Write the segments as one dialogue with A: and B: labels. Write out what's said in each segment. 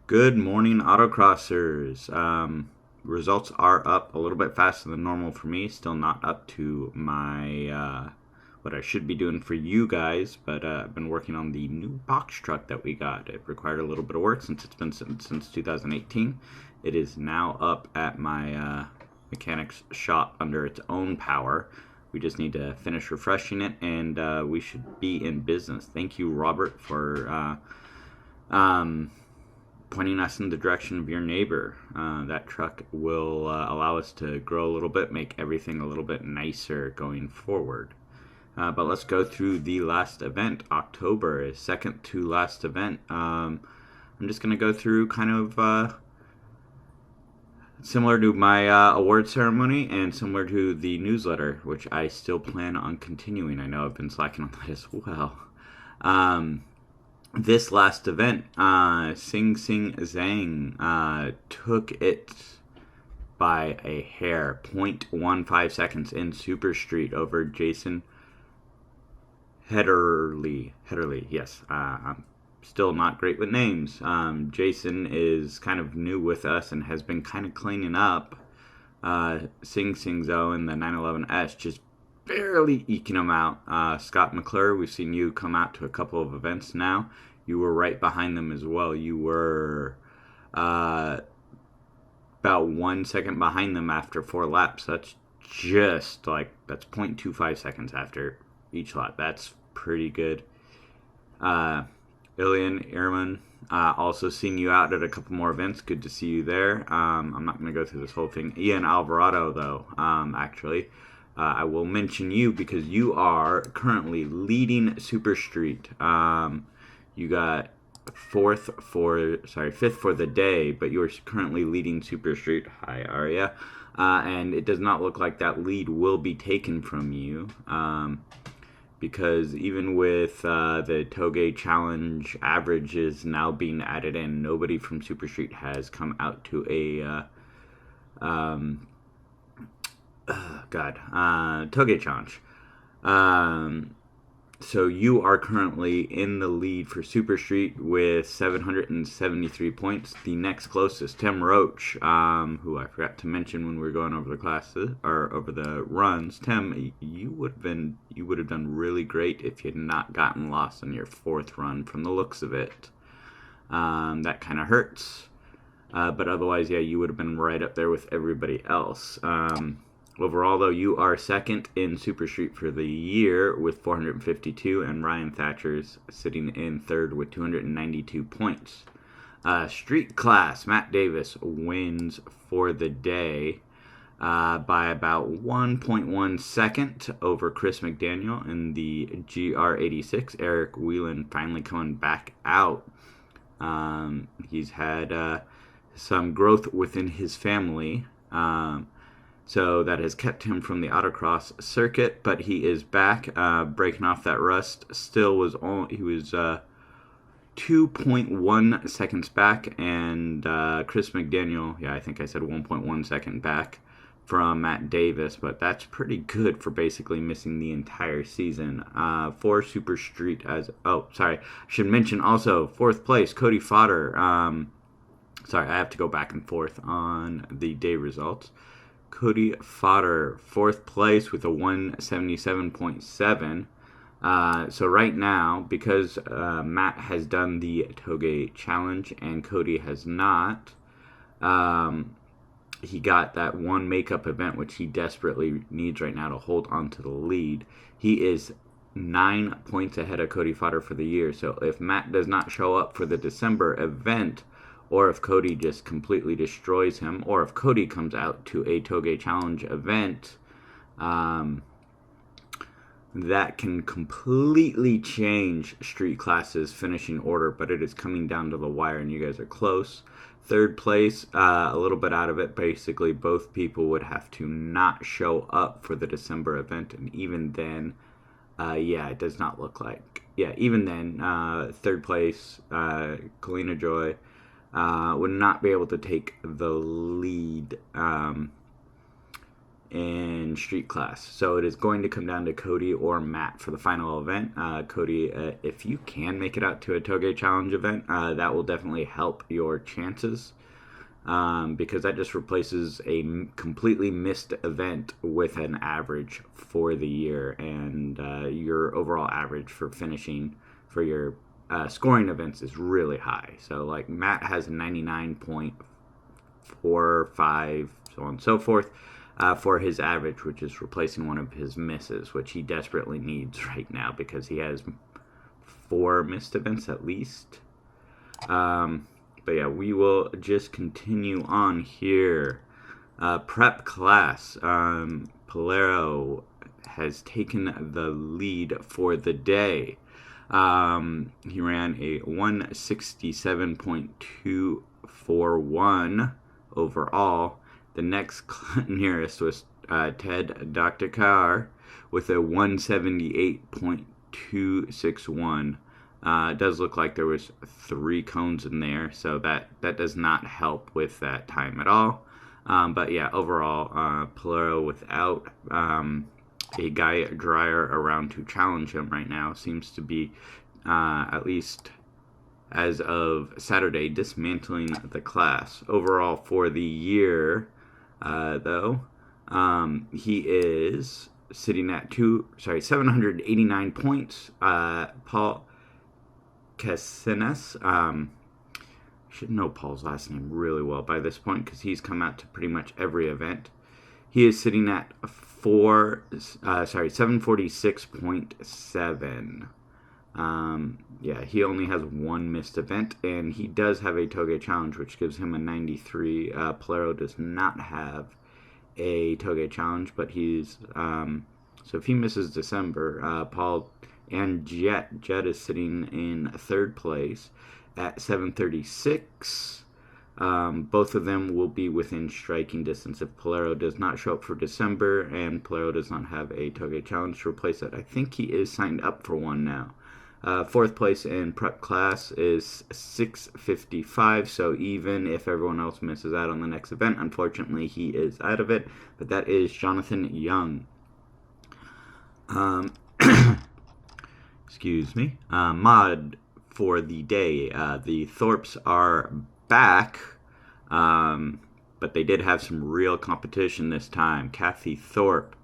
A: Good morning, autocrossers. Results are up a little bit faster than normal for me. Still not up to my what I should be doing for you guys, but I've been working on the new box truck that we got. It required a little bit of work since it's been since 2018. It is now up at my mechanics shop under its own power. We just need to finish refreshing it, and we should be in business. Thank you, Robert, for pointing us in the direction of your neighbor. That truck will allow us to grow a little bit, make everything a little bit nicer going forward. But let's go through the last event. October is second to last event. I'm just going to go through kind of similar to my award ceremony and similar to the newsletter, which I still plan on continuing. I know I've been slacking on that as well. This last event, Sing Sing Zhang took it by a hair, 0.15 seconds in Superstreet over Jason Hederly, yes. I'm still not great with names. Jason is kind of new with us and has been kind of cleaning up. Sing Sing Zhou in the 911S just barely eking him out. Scott McClure, we've seen you come out to a couple of events now. You were right behind them as well. You were about 1 second behind them after 4 laps. That's just like, that's 0.25 seconds after each lap. That's pretty good. Ilian Ehrman, also seeing you out at a couple more events. Good to see you there. I'm not going to go through this whole thing. Ian Alvarado, though, actually. I will mention you because you are currently leading Superstreet. You got fifth for the day, but you are currently leading Superstreet. Hi, Aria. And it does not look like that lead will be taken from you. Because even with the Touge Challenge averages now being added in, nobody from Superstreet has come out to a Touge Challenge. So you are currently in the lead for Superstreet with 773 points. The next closest, Tim Roach, who I forgot to mention when we were going over the classes or over the runs. Tim, you would have done really great if you had not gotten lost on your 4th run. From the looks of it, that kind of hurts. But otherwise, yeah, you would have been right up there with everybody else. Overall, though, you are second in Superstreet for the year with 452, and Ryan Thatcher's sitting in third with 292 points. Street class, Matt Davis wins for the day by about 1.1 second over Chris McDaniel in the GR86. Eric Whelan finally coming back out. He's had some growth within his family. So that has kept him from the autocross circuit, but he is back, breaking off that rust. Still he was 2.1 seconds back, and Chris McDaniel, I think I said 1.1 second back from Matt Davis, but that's pretty good for basically missing the entire season. For Superstreet I should mention also 4th place, Cody Fodder. I have to go back and forth on the day results. Cody Fodder, 4th place with a 177.7. So right now, because Matt has done the Touge Challenge and Cody has not, he got that one makeup event, which he desperately needs right now to hold on to the lead. He is 9 points ahead of Cody Fodder for the year. So if Matt does not show up for the December event, or if Cody just completely destroys him, or if Cody comes out to a Touge Challenge event, that can completely change Street Class's finishing order, but it is coming down to the wire, and you guys are close. 3rd place, a little bit out of it. Basically, both people would have to not show up for the December event, and even then, it does not look like. Even then, 3rd place, Kalina Joy, would not be able to take the lead in street class. So it is going to come down to Cody or Matt for the final event. Cody, if you can make it out to a Touge Challenge event, that will definitely help your chances. Because that just replaces a completely missed event with an average for the year, and your overall average for finishing for your scoring events is really high. So like Matt has 99.45, so on and so forth, for his average, which is replacing one of his misses, which he desperately needs right now because he has 4 missed events at least. But yeah, we will just continue on here. Prep class. Polero has taken the lead for the day. He ran a 167.241 overall. The next nearest was Ted Dr. Carr with a 178.261. It does look like there was 3 cones in there, so that does not help with that time at all. But yeah, overall, Polero without a guy dryer around to challenge him right now seems to be, at least as of Saturday, dismantling the class. Overall for the year, though, he is sitting at 789 points. Paul Casinas, should know Paul's last name really well by this point because he's come out to pretty much every event. He is sitting at 746.7. Yeah, he only has 1 missed event, and he does have a Touge Challenge, which gives him a 93. Polero does not have a Touge Challenge, but he's so if he misses December, Paul and Jet is sitting in 3rd place at 736. Both of them will be within striking distance if Polero does not show up for December, and Polero does not have a Touge Challenge to replace it. I think he is signed up for one now. 4th place in prep class is 655, so even if everyone else misses out on the next event, unfortunately he is out of it, but that is Jonathan Young. Excuse me. Mod for the day. The Thorpes are back, but they did have some real competition this time. Kathy Thorpe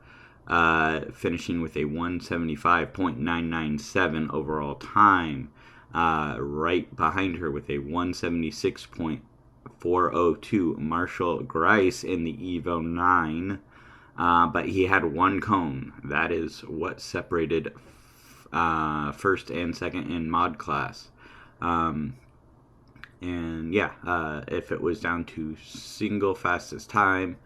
A: finishing with a 175.997 overall time. Right behind her with a 176.402, Marshall Grice in the Evo 9. But he had 1 cone. That is what separated first and second in mod class. And yeah, if it was down to single fastest time,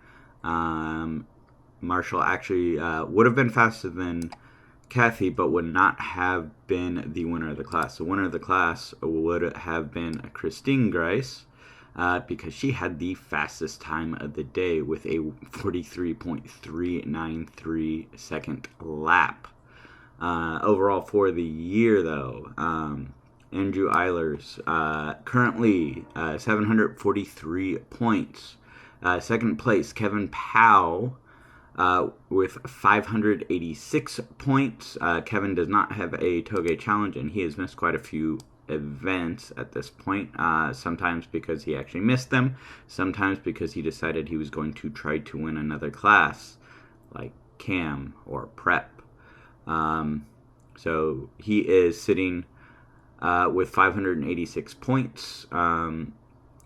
A: Marshall actually would have been faster than Kathy, but would not have been the winner of the class. The winner of the class would have been Christine Grice, because she had the fastest time of the day with a 43.393 second lap. Overall for the year, though, Andrew Eilers, currently 743 points. Second place, Kevin Powell, with 586 points. Kevin does not have a Touge Challenge, and he has missed quite a few events at this point, sometimes because he actually missed them, sometimes because he decided he was going to try to win another class, like Cam or Prep. So he is sitting with 586 points, and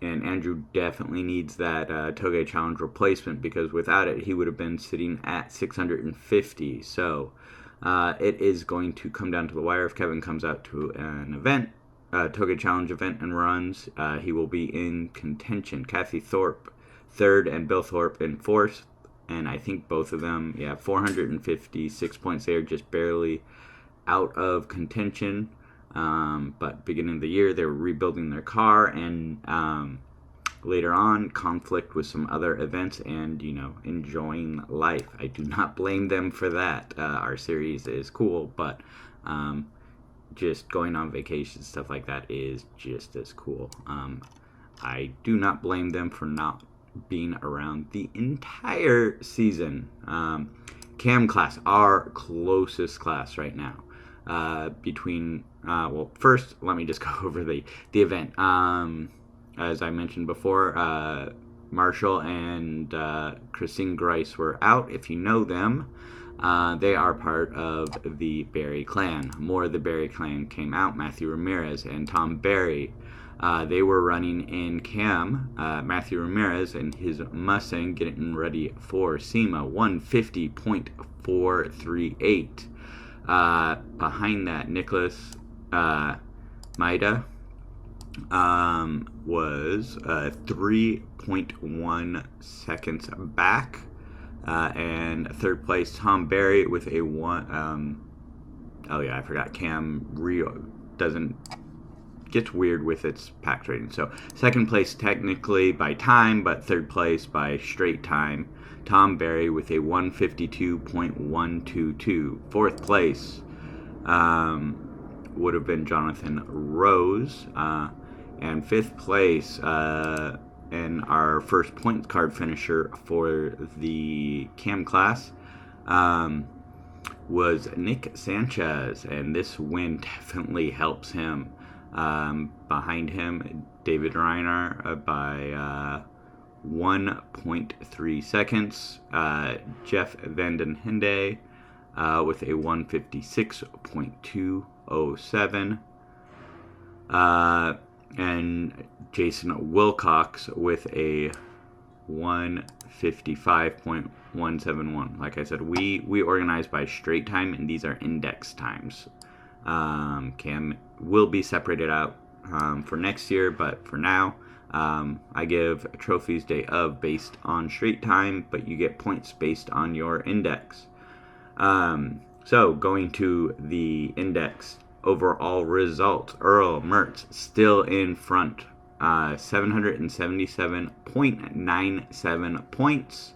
A: Andrew definitely needs that Touge Challenge replacement, because without it he would have been sitting at 650. So it is going to come down to the wire. If Kevin comes out to an event, Touge Challenge event, and runs, he will be in contention. Kathy Thorpe 3rd and Bill Thorpe in 4th. And I think both of them, 456 points. They are just barely out of contention. But beginning of the year, they were rebuilding their car, and later on, conflict with some other events, and, enjoying life. I do not blame them for that. Our series is cool, but just going on vacation, stuff like that is just as cool. I do not blame them for not being around the entire season. Cam class, our closest class right now. First, let me just go over the event. As I mentioned before, Marshall and Christine Grice were out. If you know them, they are part of the Berry clan. More of the Berry clan came out. Matthew Ramirez and Tom Berry. They were running in Cam, Matthew Ramirez and his Mustang getting ready for SEMA, 150.438. Behind that, Nicholas Maida was 3.1 seconds back. And third place, Tom Berry with a one. I forgot. Cam Rio gets weird with its pack rating. So second place technically by time, but third place by straight time. Tom Berry with a 152.122. Fourth place would have been Jonathan Rose. And fifth place, and our first point card finisher for the Cam class was Nick Sanchez. And this win definitely helps him. Behind him, David Reiner by 1.3 seconds. Jeff Vanden Hinde with a 156.207. And Jason Wilcox with a 155.171. Like I said, we organize by straight time, and these are index times. Cam will be separated out for next year, but for now, I give trophies day of based on straight time, but you get points based on your index. So going to the index overall result, Earl Mertz still in front, 777.97 points.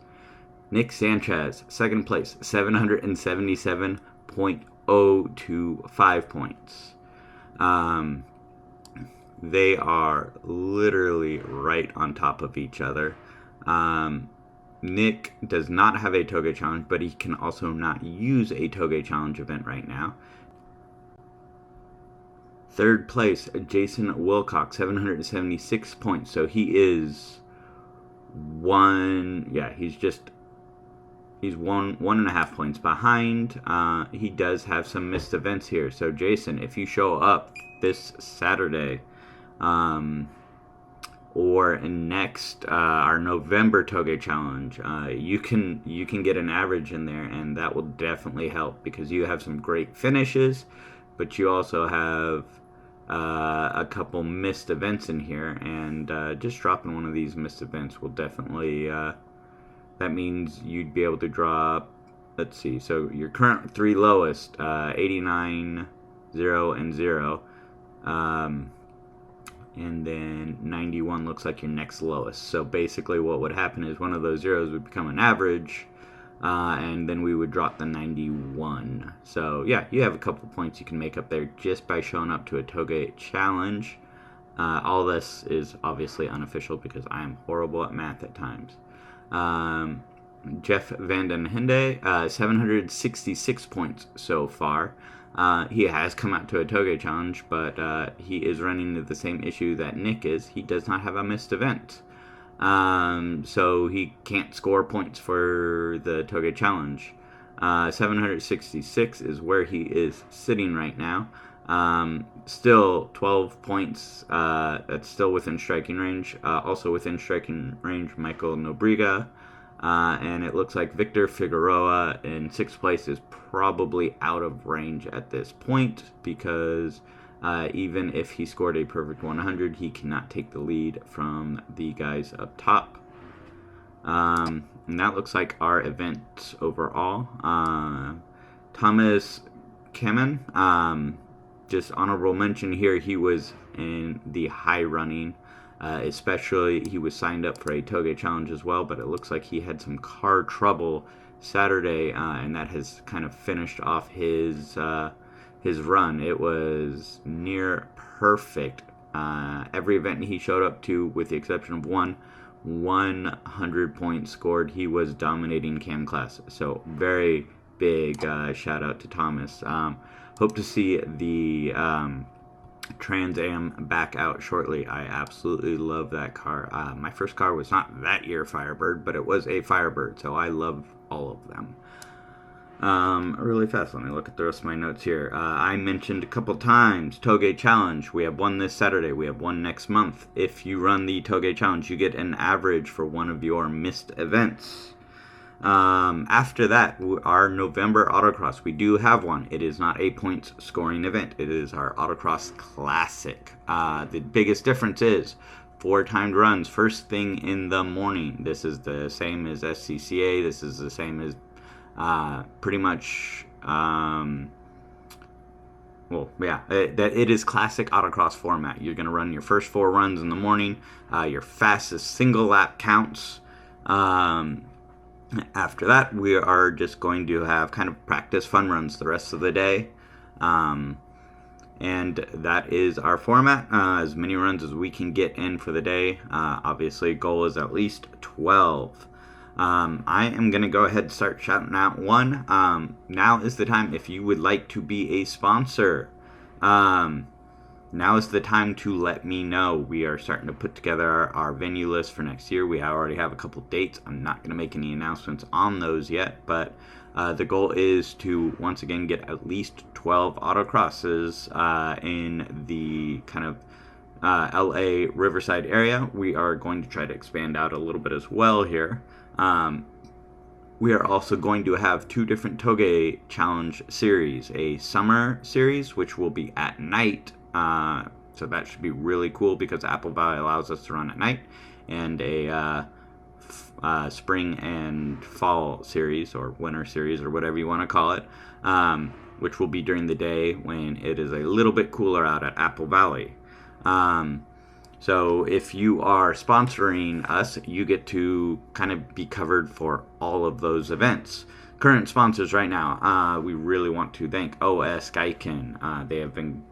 A: Nick Sanchez, second place, 777.025 points. They are literally right on top of each other. Nick does not have a Touge challenge, but he can also not use a Touge challenge event right now. Third place, Jason Wilcox, 776 points. So he is he's one and a half points behind. He does have some missed events here. So Jason, if you show up this Saturday, or next our November Touge challenge, you can get an average in there, and that will definitely help because you have some great finishes, but you also have a couple missed events in here, and just dropping one of these missed events will definitely that means you'd be able to drop, let's see, so your current three lowest, 89, 0, and 0, and then 91 looks like your next lowest. So basically what would happen is one of those zeros would become an average, and then we would drop the 91. So yeah, you have a couple points you can make up there just by showing up to a Touge challenge. All this is obviously unofficial because I am horrible at math at times. Jeff Vanden Hinde, 766 points so far. He has come out to a Touge challenge, but he is running into the same issue that Nick is. He does not have a missed event. So he can't score points for the Touge challenge. 766 is where he is sitting right now. Still 12 points. That's still within striking range. Also within striking range, Michael Nobriga. And it looks like Victor Figueroa in 6th place is probably out of range at this point because even if he scored a perfect 100, he cannot take the lead from the guys up top. And that looks like our event overall. Thomas Kamen, just honorable mention here, he was in the high running. Especially, he was signed up for a Touge challenge as well, but it looks like he had some car trouble Saturday, and that has kind of finished off his run. It was near perfect. Every event he showed up to, with the exception of one, 100 points scored. He was dominating Cam Class. So very big shout out to Thomas. Hope to see the Trans Am back out shortly. I absolutely love that car. My first car was not that year Firebird, but it was a Firebird, so I love all of them. Really fast, let me look at the rest of my notes here. I mentioned a couple times Touge Challenge. We have one this Saturday. We have one next month. If you run the Touge Challenge, you get an average for one of your missed events. After that, our November Autocross, we do have one. It is not a points scoring event. It is our Autocross Classic. The biggest difference is 4 timed runs first thing in the morning. This is the same as SCCA. This is the same as pretty much, it is classic autocross format. You're going to run your first 4 runs in the morning. Your fastest single lap counts. After that, we are just going to have kind of practice fun runs the rest of the day. And that is our format. As many runs as we can get in for the day. Obviously, goal is at least 12. I am going to go ahead and start shouting out one. Now is the time if you would like to be a sponsor. Now is the time to let me know. We are starting to put together our venue list for next year. We already have a couple dates. I'm not going to make any announcements on those yet, but the goal is to once again get at least 12 autocrosses in the kind of LA Riverside area. We are going to try to expand out a little bit as well here. We are also going to have 2 different Touge Challenge series. A summer series, which will be at night. So that should be really cool because Apple Valley allows us to run at night. And a spring and fall series, or winter series, or whatever you want to call it, which will be during the day when it is a little bit cooler out at Apple Valley. So if you are sponsoring us, you get to kind of be covered for all of those events. Current sponsors right now, we really want to thank OS Geiken. They have been,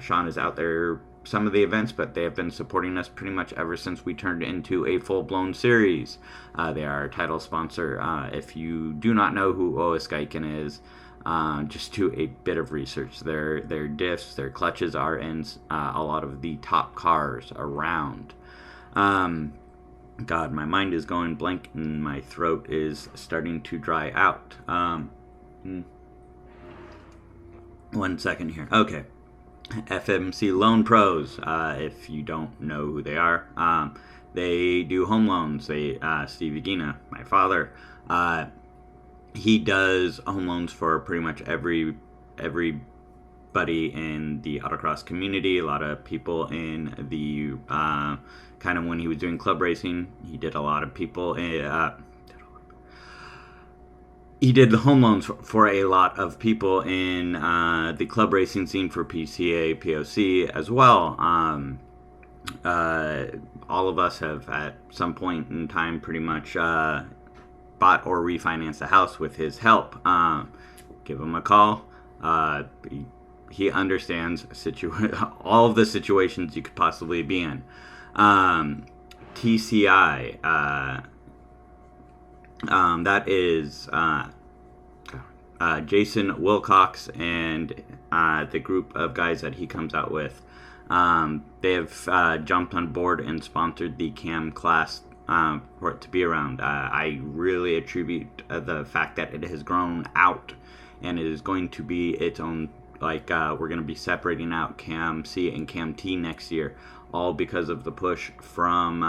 A: Sean is out there some of the events, but they have been supporting us pretty much ever since we turned into a full-blown series. They are our title sponsor. If you do not know who OS Geiken is, just do a bit of research. Their diffs, their clutches are in a lot of the top cars around. God, my mind is going blank and my throat is starting to dry out. 1 second here. Okay. FMC Loan Pros, if you don't know who they are, they do home loans. Steve Agina, my father, he does home loans for pretty much everybody in the autocross community. A lot of people in the kind of when he was doing club racing, he did a lot of people. He did the home loans for a lot of people in the club racing scene for PCA, POC as well. All of us have at some point in time pretty much bought or refinanced a house with his help. Give him a call. He understands all of the situations you could possibly be in. TCI, that is Jason Wilcox and the group of guys that he comes out with. They have jumped on board and sponsored the CAM class for it to be around. I really attribute the fact that it has grown out and it is going to be its own, we're going to be separating out CAM C and CAM T next year, all because of the push from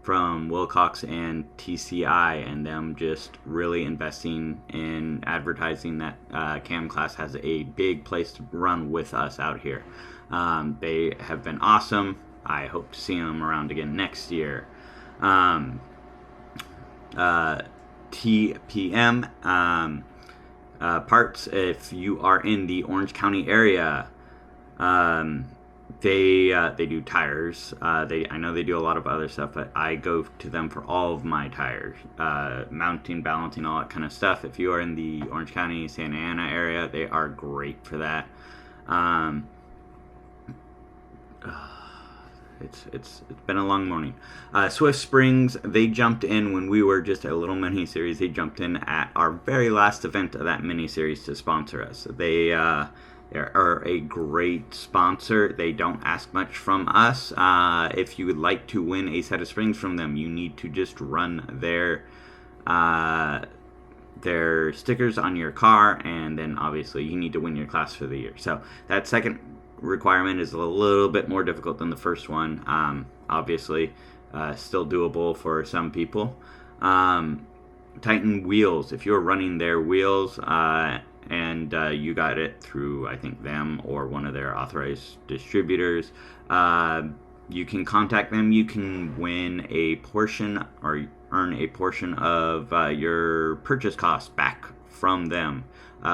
A: Wilcox and TCI and them just really investing in advertising that CAM class has a big place to run with us out here. They have been awesome. I hope to see them around again next year. TPM parts, if you are in the Orange County area, they do tires. I know they do a lot of other stuff, but I go to them for all of my tires, mounting, balancing, all that kind of stuff. If you are in the Orange County, Santa Ana area, they are great for that. it's been a long morning. Swift Springs, they jumped in when we were just a little mini series. They jumped in at our very last event of that mini series to sponsor us. They are a great sponsor. They don't ask much from us. If you would like to win a set of springs from them, you need to just run their stickers on your car, and then obviously you need to win your class for the year. So that second requirement is a little bit more difficult than the first one. Obviously, still doable for some people. Titan Wheels, if you're running their wheels and you got it through, I think, them or one of their authorized distributors, you can contact them. You can win a portion or earn a portion of your purchase costs back from them.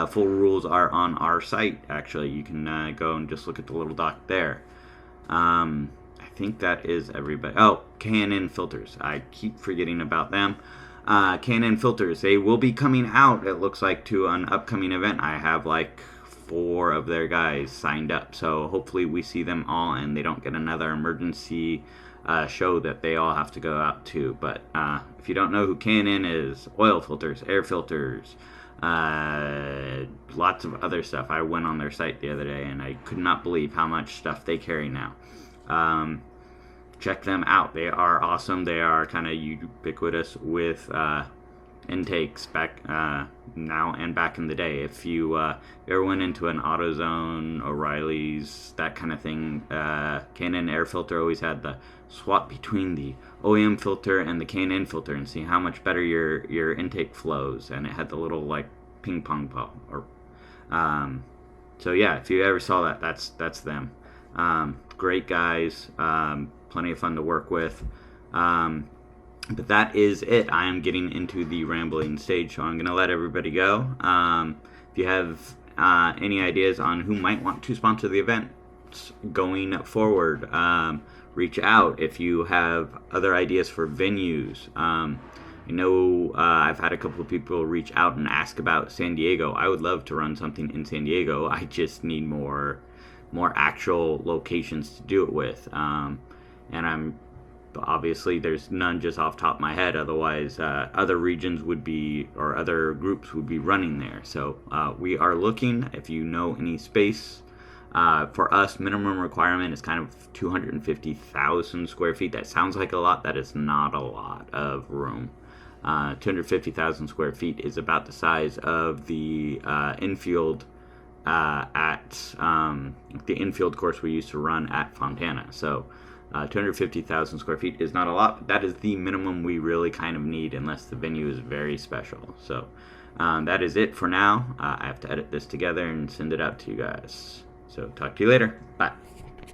A: Full rules are on our site, actually. You can go and just look at the little doc there. I think that is everybody. Oh, K&N Filters. I keep forgetting about them. K&N Filters, they will be coming out, it looks like, to an upcoming event. I have like 4 of their guys signed up, so hopefully we see them all and they don't get another emergency show that they all have to go out to. But if you don't know who K&N is, oil filters, air filters, lots of other stuff. I went on their site the other day and I could not believe how much stuff they carry now. Check them out. They are awesome. They are kind of ubiquitous with intakes back now and back in the day. If you ever went into an AutoZone, O'Reilly's, that kind of thing, K&N air filter always had the swap between the OEM filter and the K&N filter and see how much better your intake flows. And it had the little like ping pong ball. So yeah, if you ever saw that, that's them. Great guys, plenty of fun to work with. But that is it. I am getting into the rambling stage, so I'm going to let everybody go. If you have any ideas on who might want to sponsor the event going forward, reach out. If you have other ideas for venues, I know I've had a couple of people reach out and ask about San Diego. I would love to run something in San Diego. I just need more actual locations to do it with. And I'm obviously there's none just off the top of my head. Otherwise, other regions would be, or other groups would be running there. So we are looking. If you know any space, for us, minimum requirement is kind of 250,000 square feet. That sounds like a lot. That is not a lot of room. 250,000 square feet is about the size of the infield at the infield course we used to run at Fontana. So 250,000 square feet is not a lot, but that is the minimum we really kind of need unless the venue is very special. So that is it for now. I have to edit this together and send it out to you guys. So talk to you later. Bye.